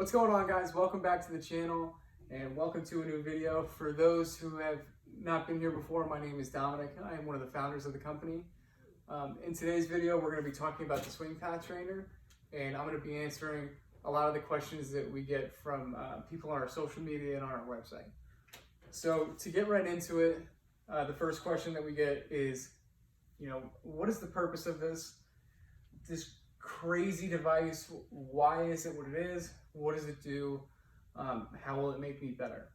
What's going on, guys? Welcome back to the channel and welcome to a new video. For those who have not been here before, my name is Dominic. I am one of the founders of the company. In today's video, we're going to be talking about the swing path trainer, and I'm going to be answering a lot of the questions that we get from people on our social media and on our website. So to get right into it, the first question that we get is, what is the purpose of this crazy device? Why is it what it is? What does it do? How will it make me better?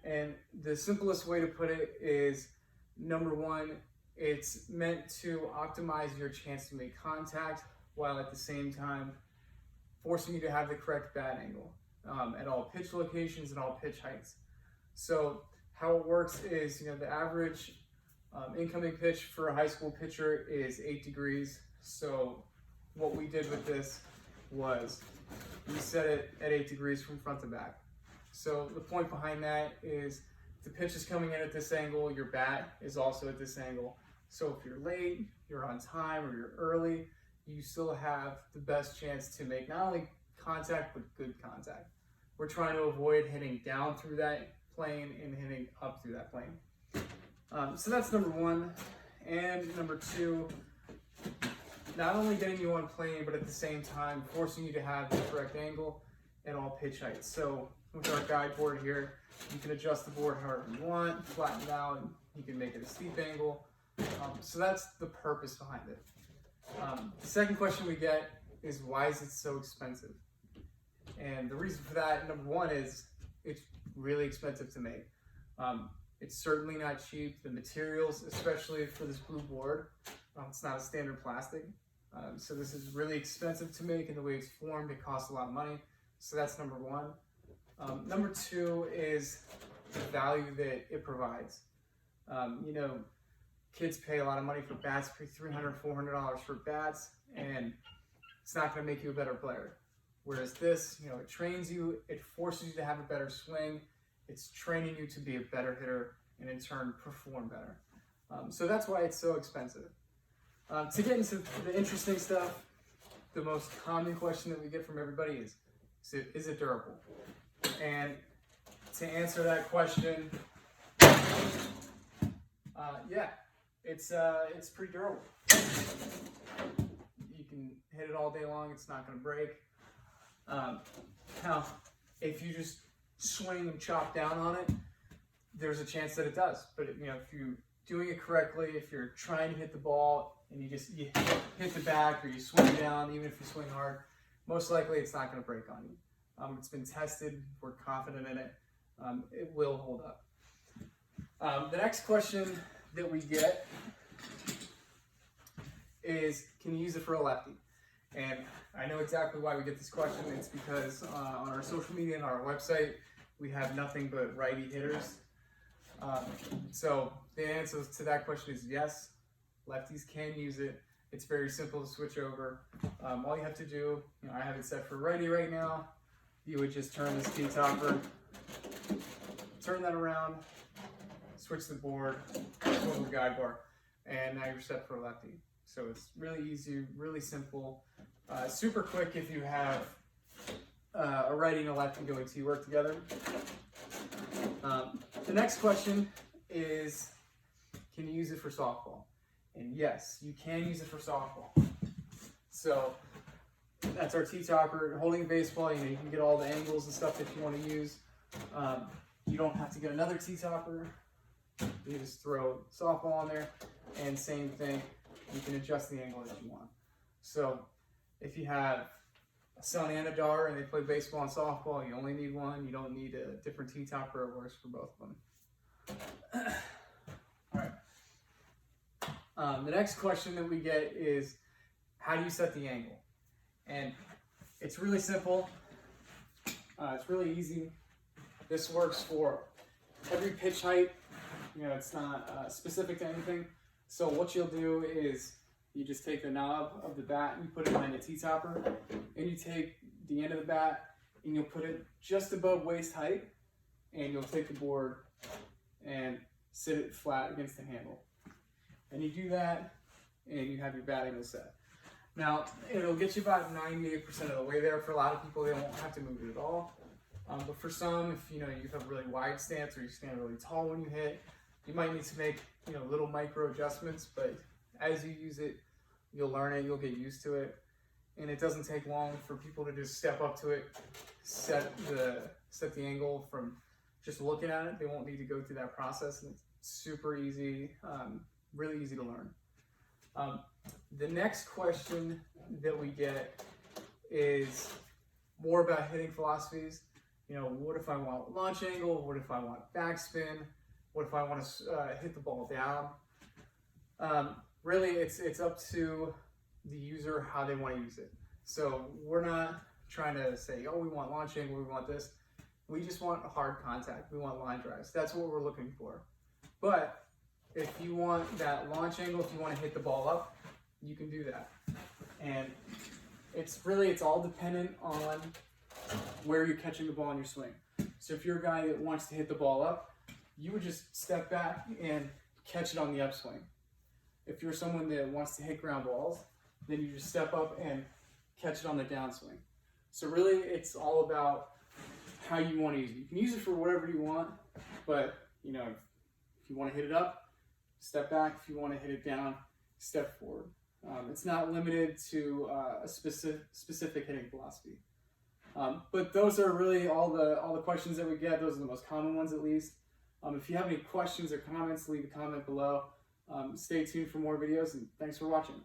And the simplest way to put it is, number one, it's meant to optimize your chance to make contact while at the same time forcing you to have the correct bat angle at all pitch locations and all pitch heights. So how it works is, the average incoming pitch for a high school pitcher is 8 degrees. So what we did with this was we set it at 8 degrees from front to back. So the point behind that is the pitch is coming in at this angle, your bat is also at this angle. So if you're late, you're on time, or you're early, you still have the best chance to make not only contact, but good contact. We're trying to avoid hitting down through that plane and hitting up through that plane. So that's number one. And number two, not only getting you on plane, but at the same time forcing you to have the correct angle at all pitch heights. So with our guide board here, you can adjust the board however you want, flatten it out, and you can make it a steep angle. So that's the purpose behind it. The second question we get is, why is it so expensive? And the reason for that, number one, is it's really expensive to make. It's certainly not cheap. The materials, especially for this blue board, it's not a standard plastic. So this is really expensive to make, and the way it's formed, it costs a lot of money. So that's number one. Number two is the value that it provides. Kids pay a lot of money for bats, pay $300, $400 for bats, and it's not going to make you a better player. Whereas this, it trains you, it forces you to have a better swing, it's training you to be a better hitter, and in turn perform better. So that's why it's so expensive. To get into the interesting stuff, the most common question that we get from everybody is it durable? And to answer that question, yeah, it's pretty durable. You can hit it all day long, it's not going to break. Now, if you just swing and chop down on it, there's a chance that it does. But if you're doing it correctly, if you're trying to hit the ball and you hit the back, or you swing down, even if you swing hard, most likely it's not going to break on you. It's been tested, we're confident in it, it will hold up. The next question that we get is, can you use it for a lefty? And I know exactly why we get this question. It's because on our social media and our website, we have nothing but righty hitters. So the answer to that question is yes, lefties can use it. It's very simple to switch over. All you have to do, I have it set for righty right now. You would just turn this T-topper, turn that around, switch the board, go to the guide bar, and now you're set for a lefty. So it's really easy, really simple, super quick if you have a righty and a lefty going to work together. The next question is, can you use it for softball? And yes, you can use it for softball. So that's our T-topper. Holding a baseball, you can get all the angles and stuff that you want to use. You don't have to get another T-topper. You just throw softball on there, and same thing, you can adjust the angle that you want. So if you have a son and a daughter and they play baseball and softball, you only need one. You don't need a different T-topper. It works for both of them. All right. The next question that we get is, how do you set the angle? And it's really simple. It's really easy. This works for every pitch height. It's not specific to anything. So what you'll do is you just take the knob of the bat and you put it behind the T-topper, and you take the end of the bat and you'll put it just above waist height, and you'll take the board and sit it flat against the handle. And you do that, and you have your bat angle set. Now, it'll get you about 98% of the way there. For a lot of people, they won't have to move it at all. But for some, if you have a really wide stance or you stand really tall when you hit, you might need to make little micro adjustments. But as you use it, you'll learn it, you'll get used to it, and it doesn't take long for people to just step up to it, set the angle from just looking at it. They won't need to go through that process, and it's super easy, really easy to learn. The next question that we get is more about hitting philosophies. What if I want launch angle? What if I want backspin? What if I want to hit the ball down? Really, it's up to the user how they want to use it. So we're not trying to say, oh, we want launch angle, we want this. We just want hard contact. We want line drives. That's what we're looking for. But if you want that launch angle, if you want to hit the ball up, you can do that. And it's all dependent on where you're catching the ball in your swing. So if you're a guy that wants to hit the ball up, you would just step back and catch it on the upswing. If you're someone that wants to hit ground balls, then you just step up and catch it on the downswing. So really, it's all about how you want to use it. You can use it for whatever you want, but if you want to hit it up, step back. If you want to hit it down, step forward. It's not limited to a specific hitting philosophy. But those are really all the questions that we get. Those are the most common ones, at least. If you have any questions or comments, leave a comment below. Stay tuned for more videos, and thanks for watching.